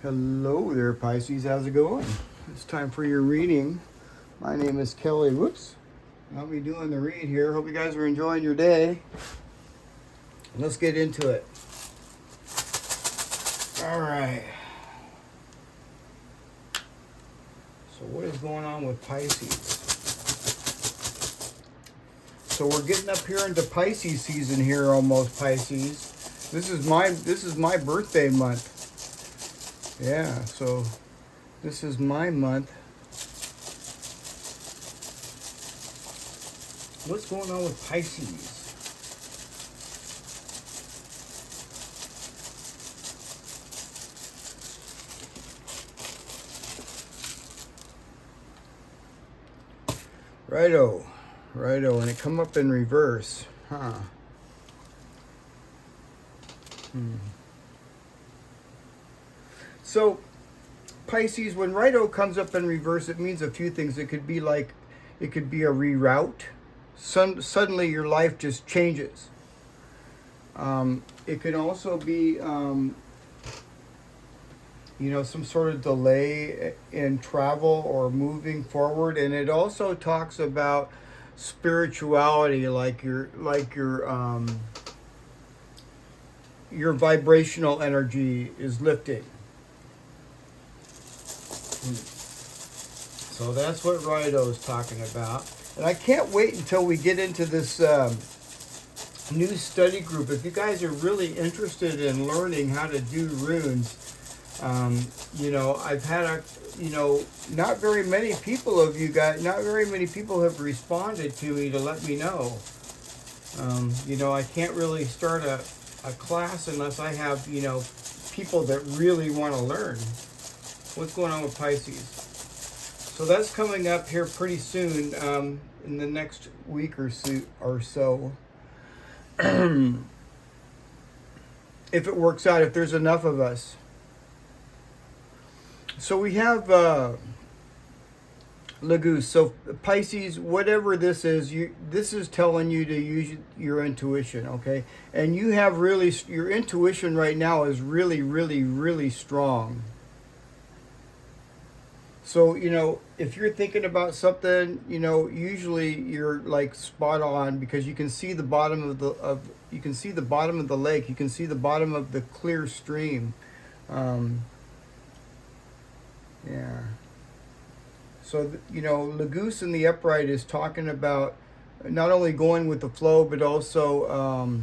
Hello there, Pisces. How's it going? It's time for your reading. My name is Kelly. Whoops. I'll be doing the read here. Hope you guys are enjoying your day. Let's get into it. All right. So what is going on with Pisces? So we're getting up here into Pisces season here almost, Pisces. This is my birthday month. Yeah, so this is my month. What's going on with Pisces? Righto, and it come up in reverse, huh? So, Pisces, when Rhyo comes up in reverse, it means a few things. It could be a reroute. Suddenly your life just changes. It could also be, some sort of delay in travel or moving forward. And it also talks about spirituality, like your vibrational energy is lifting. So that's what Rhyo is talking about. And I can't wait until we get into this new study group. If you guys are really interested in learning how to do runes, I've had not very many people have responded to me to let me know. I can't really start a class unless I have, people that really want to learn. What's going on with Pisces? So that's coming up here pretty soon, in the next week or so. If it works out, if there's enough of us. So we have Lagoose. So Pisces, whatever this is telling you to use your intuition, okay? And you have your intuition right now is really, really, really strong. So, if you're thinking about something, usually you're like spot on because you can see the bottom of the lake, you can see the bottom of the clear stream. Yeah. So, Lagoose in the upright is talking about not only going with the flow, but also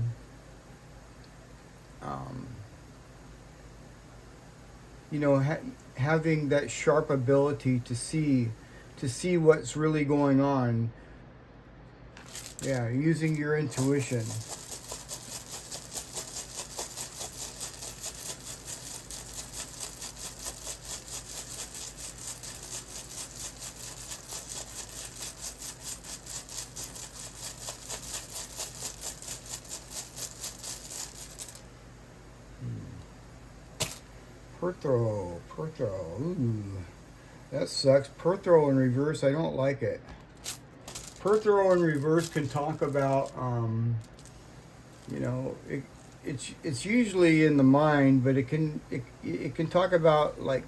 having that sharp ability to see what's really going on. Yeah, using your intuition. Perthro. Ooh, that sucks. Perthro in reverse, I don't like it. Perthro in reverse can talk about, it's usually in the mind, but it can talk about like,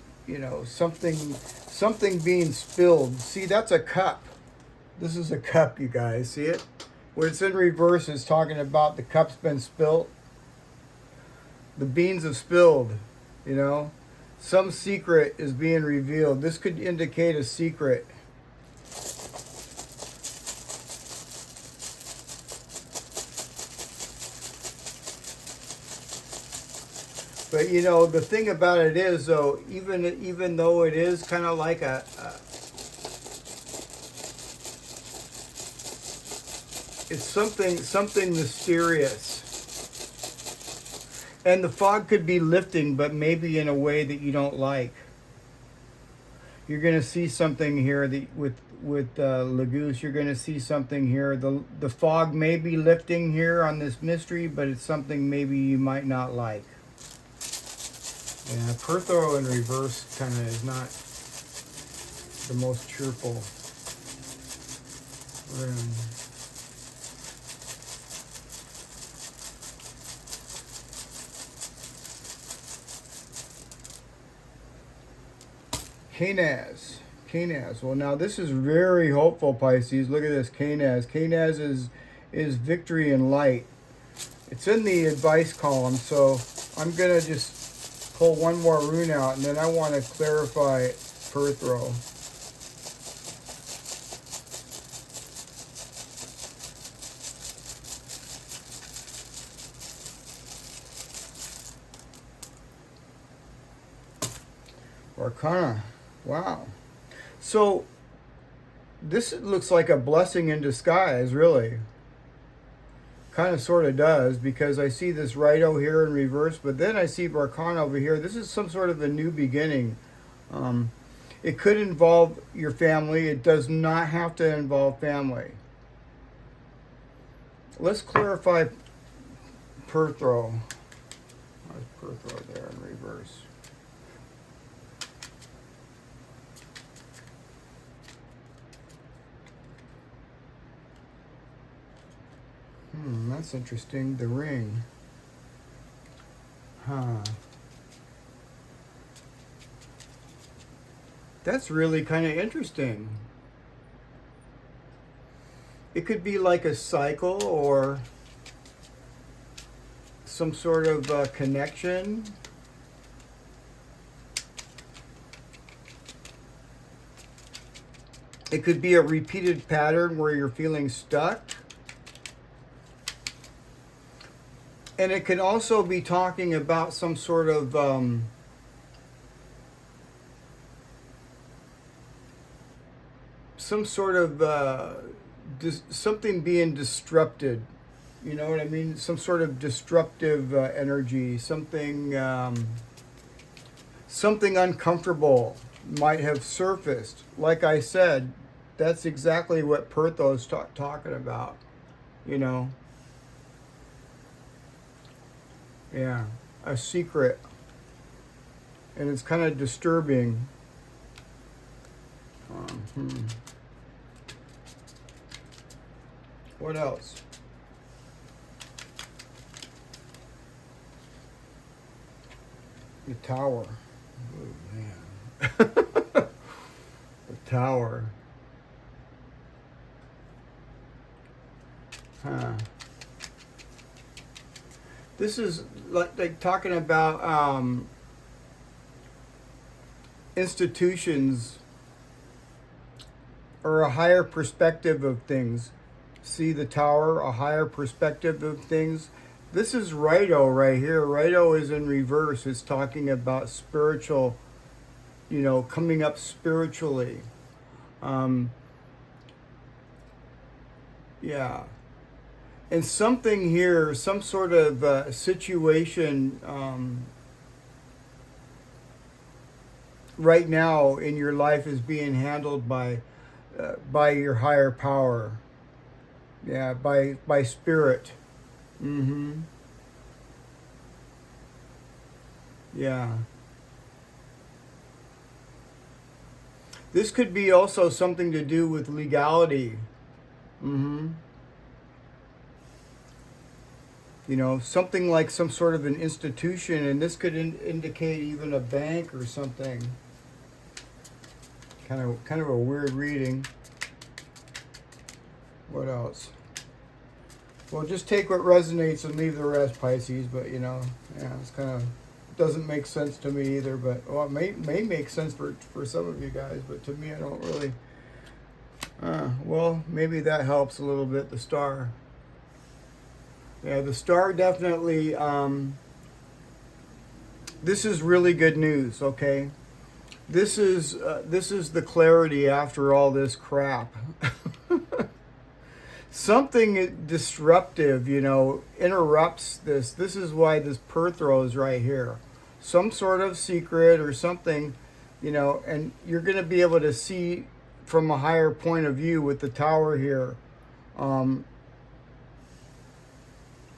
something being spilled. See, that's a cup. This is a cup, you guys. See it? When it's in reverse, it's talking about the cup's been spilled. The beans have spilled. Some secret is being revealed. This could indicate a secret. But the thing about it is, though, even though it is kind of like it's something mysterious. And the fog could be lifting, but maybe in a way that you don't like. You're going to see something here with Lagoose. You're going to see something here. The fog may be lifting here on this mystery, but it's something maybe you might not like. Yeah, Perthro in reverse kind of is not the most cheerful rune. Canaz. Canaz. Well, now this is very hopeful, Pisces. Look at this, Canaz. Canaz is victory and light. It's in the advice column, so I'm going to just pull one more rune out, and then I want to clarify Perthro. Arcana. Wow. So this looks like a blessing in disguise, really. Kind of sort of does, because I see this Rhyo here in reverse, but then I see Arcana over here. This is some sort of a new beginning. It could involve your family. It does not have to involve family. Let's clarify Perthro. There's Perthro there in reverse. That's interesting. The ring. Huh. That's really kind of interesting. It could be like a cycle or some sort of connection. It could be a repeated pattern where you're feeling stuck. And it can also be talking about some sort of something being disrupted. You know what I mean? Some sort of disruptive energy. Something uncomfortable might have surfaced. Like I said, that's exactly what Perthro is talking about. You know. Yeah, a secret, and it's kind of disturbing. What else? The Tower. Oh man, the Tower. Huh. This is like talking about institutions or a higher perspective of things. See the Tower, a higher perspective of things. This is Rhyo right here. Rhyo is in reverse. It's talking about spiritual, you know, coming up spiritually. Yeah. And something here, some sort of situation right now in your life is being handled by your higher power. Yeah, by spirit. Yeah. This could be also something to do with legality. You know, something like some sort of an institution, and this could indicate even a bank or something. Kind of a weird reading. What else? Well, just take what resonates and leave the rest, Pisces. But you know, yeah, it's kind of doesn't make sense to me either. But well, it may make sense for some of you guys, but to me, I don't really. Well, maybe that helps a little bit. The star. Yeah, the star definitely. This is really good news. Okay, this is the clarity after all this crap. Something disruptive, you know, interrupts this. This is why this Perthro is right here. Some sort of secret or something, you know, and you're going to be able to see from a higher point of view with the Tower here.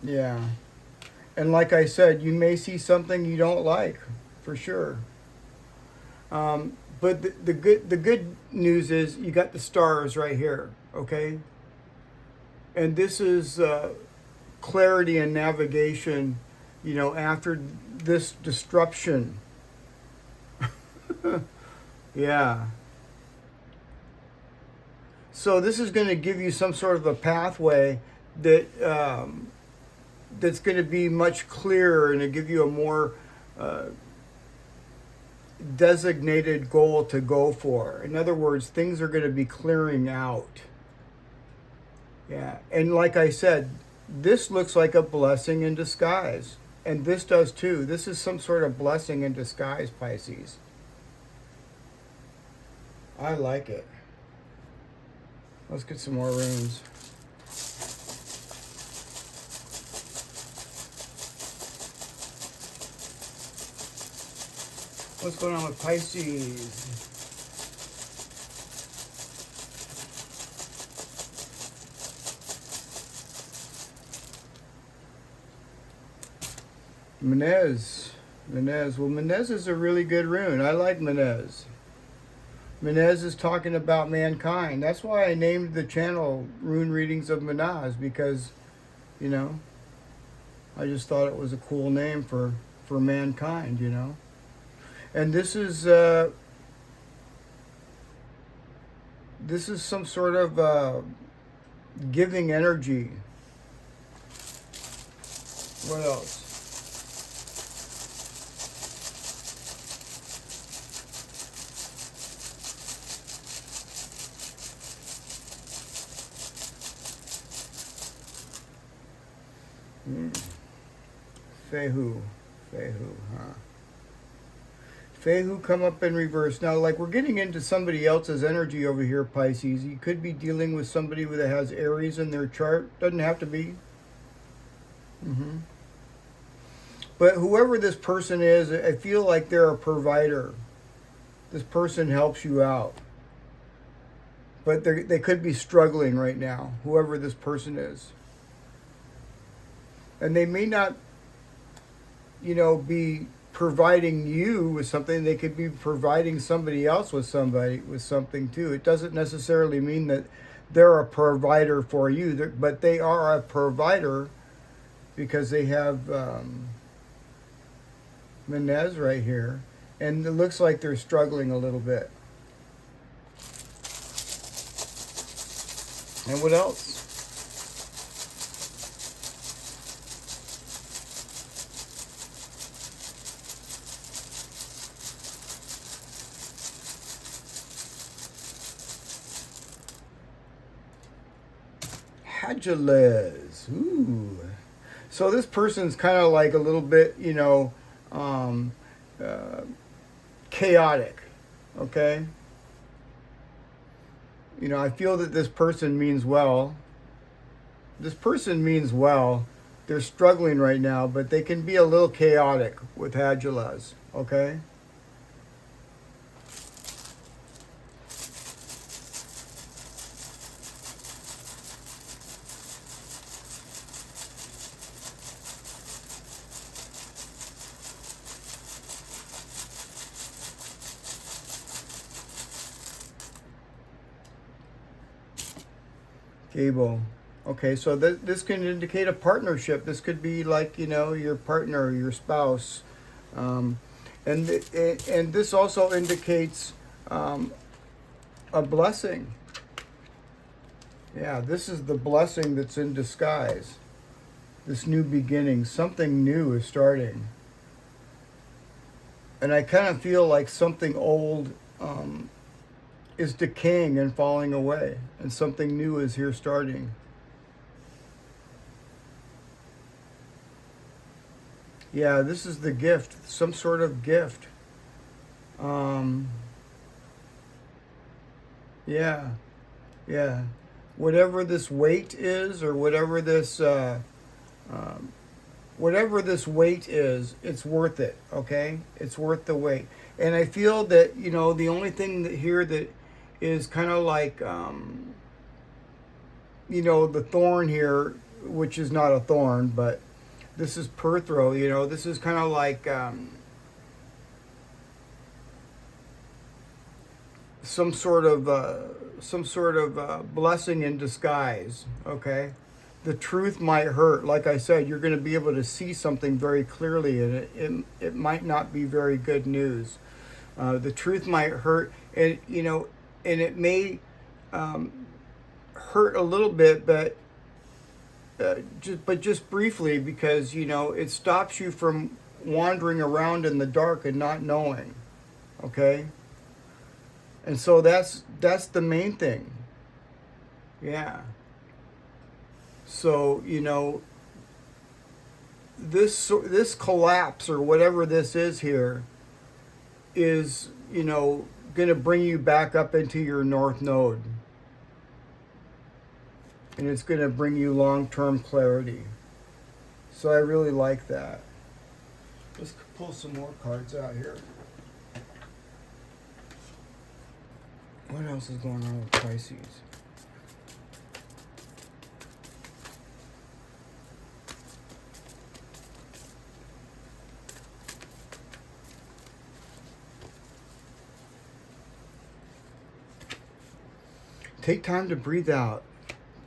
Yeah. And like I said, you may see something you don't like, for sure. But the good news is you got the stars right here, okay? And this is clarity and navigation, you know, after this disruption. Yeah. So this is going to give you some sort of a pathway that that's going to be much clearer and to give you a more designated goal to go for. In other words, things are going to be clearing out. Yeah. And like I said, this looks like a blessing in disguise. And this does too. This is some sort of blessing in disguise, Pisces. I like it. Let's get some more runes. What's going on with Pisces? Menez. Well, Menez is a really good rune. I like Menez. Menez is talking about mankind. That's why I named the channel Rune Readings of Menez, because, you know, I just thought it was a cool name for mankind, you know. And this is some sort of giving energy. What else? Fehu, huh? Fehu come up in reverse. Now, like, we're getting into somebody else's energy over here, Pisces. You could be dealing with somebody that has Aries in their chart. Doesn't have to be. But whoever this person is, I feel like they're a provider. This person helps you out. But they could be struggling right now, whoever this person is. And they may not, you know, be providing you with something. They could be providing somebody else with something too. It doesn't necessarily mean that they're a provider for you, but they are a provider because they have Menez right here, and it looks like they're struggling a little bit. And what else? Hageles. Ooh. So this person's kind of like a little bit, you know, chaotic. Okay? You know, I feel that this person means well. This person means well. They're struggling right now, but they can be a little chaotic with Hageles. Okay? Gable. Okay, so this can indicate a partnership. This could be like, you know, your partner, your spouse. And this also indicates a blessing. Yeah, this is the blessing that's in disguise. This new beginning. Something new is starting. And I kind of feel like something old is decaying and falling away, and something new is here starting. Yeah, this is the gift, some sort of gift. Yeah. Whatever this weight is, or whatever this weight is, it's worth it. Okay, it's worth the wait. And I feel that, you know, the only thing that here that is kind of like, you know, the thorn here, which is not a thorn, but this is Perthro, you know, this is kind of like some sort of blessing in disguise. Okay, the truth might hurt. Like I said, you're going to be able to see something very clearly, and it might not be very good news. The truth might hurt, and and it may hurt a little bit, but just briefly, because it stops you from wandering around in the dark and not knowing. Okay, and so that's the main thing. Yeah. So this collapse or whatever this is here is going to bring you back up into your north node, and it's going to bring you long-term clarity. So I really like that. Let's pull some more cards out here. What else is going on with Pisces? Take time to breathe out.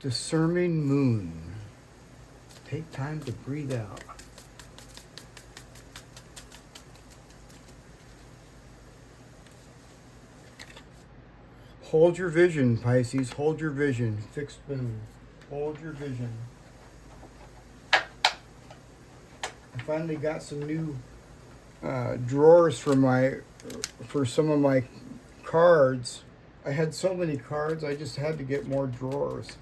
Discerning moon. Take time to breathe out. Hold your vision, Pisces. Hold your vision. Fixed moon. Hold your vision. I finally got some new drawers for some of my cards. I had so many cards, I just had to get more drawers.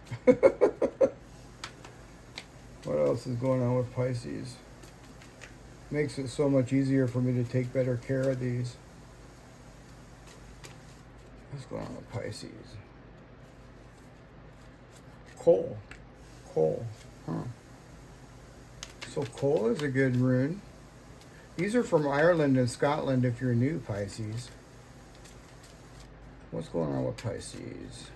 What else is going on with Pisces? Makes it so much easier for me to take better care of these. What's going on with Pisces? Coal. Coal. Huh. So coal is a good rune. These are from Ireland and Scotland if you're new, Pisces. What's going on with Pisces?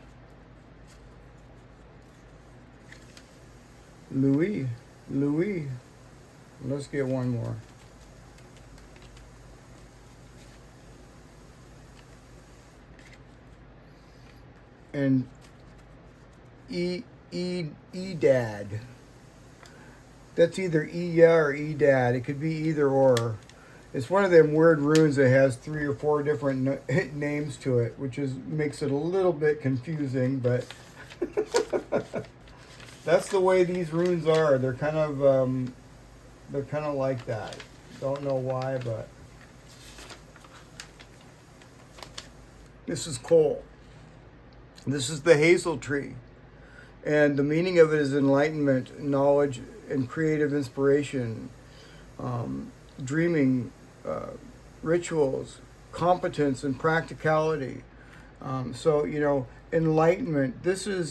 Louis. Let's get one more. And Edad. That's either Iya or Edad. It could be either or. It's one of them weird runes that has 3 or 4 different names to it, which makes it a little bit confusing, but that's the way these runes are. They're kind of like that. Don't know why, but this is coal. This is the hazel tree, and the meaning of it is enlightenment, knowledge, and creative inspiration, dreaming. Rituals, competence, and practicality. So enlightenment. This is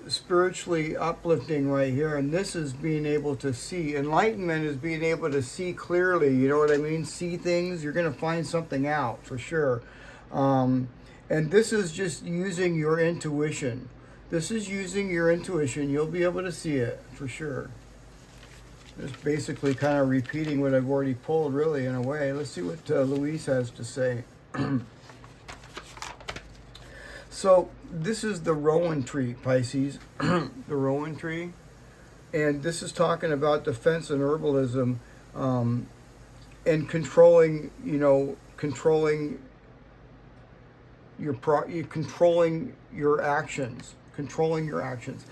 spiritually uplifting right here, and this is being able to see. Enlightenment is being able to see clearly. You know what I mean? See things. You're going to find something out for sure. And this is just using your intuition. This is using your intuition. You'll be able to see it for sure. Just basically kind of repeating what I've already pulled, really, in a way. Let's see what Louise has to say. So this is the rowan tree, Pisces. The rowan tree. And this is talking about defense and herbalism, and controlling your actions. Controlling your actions.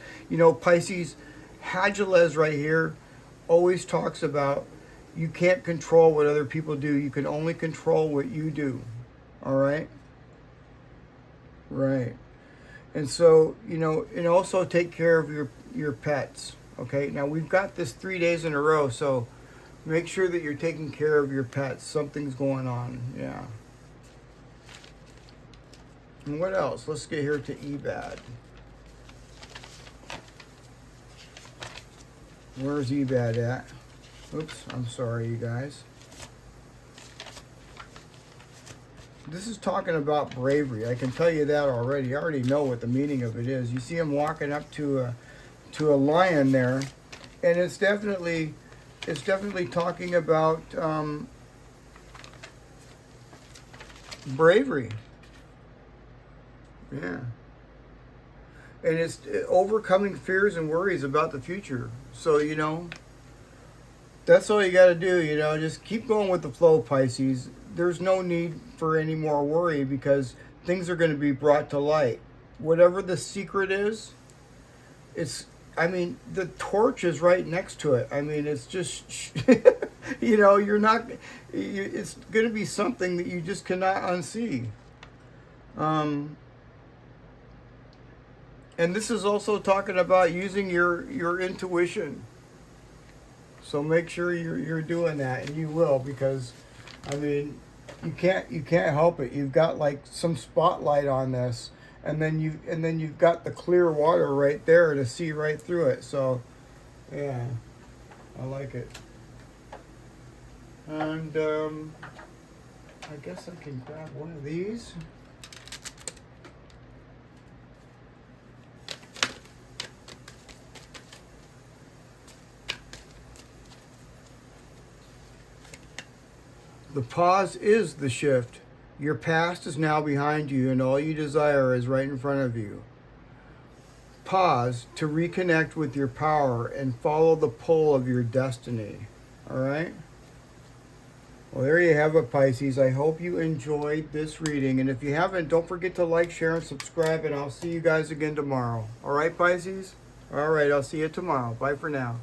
Pisces, Hagelez right here always talks about you can't control what other people do. You can only control what you do. All right? Right. And so, and also take care of your pets. Okay? Now, we've got this 3 days in a row, so make sure that you're taking care of your pets. Something's going on. Yeah. And what else? Let's get here to Ebad. Where's Ebad at? Oops, I'm sorry, you guys. This is talking about bravery. I can tell you that already. I already know what the meaning of it is. You see him walking up to a lion there, and it's definitely talking about bravery. Yeah. And it's overcoming fears and worries about the future. So, that's all you got to do, just keep going with the flow, Pisces. there's no need for any more worry, because things are going to be brought to light. Whatever the secret is, I mean, the torch is right next to it. I mean, it's just, you're not, it's going to be something that you just cannot unsee. And this is also talking about using your intuition. So make sure you're doing that, and you will, because, I mean, you can't help it. You've got like some spotlight on this, and then you've got the clear water right there to see right through it. So, yeah, I like it. And I guess I can grab one of these. The pause is the shift. Your past is now behind you, and all you desire is right in front of you. Pause to reconnect with your power and follow the pull of your destiny. All right? Well, there you have it, Pisces. I hope you enjoyed this reading. And if you haven't, don't forget to like, share, and subscribe. And I'll see you guys again tomorrow. All right, Pisces? All right, I'll see you tomorrow. Bye for now.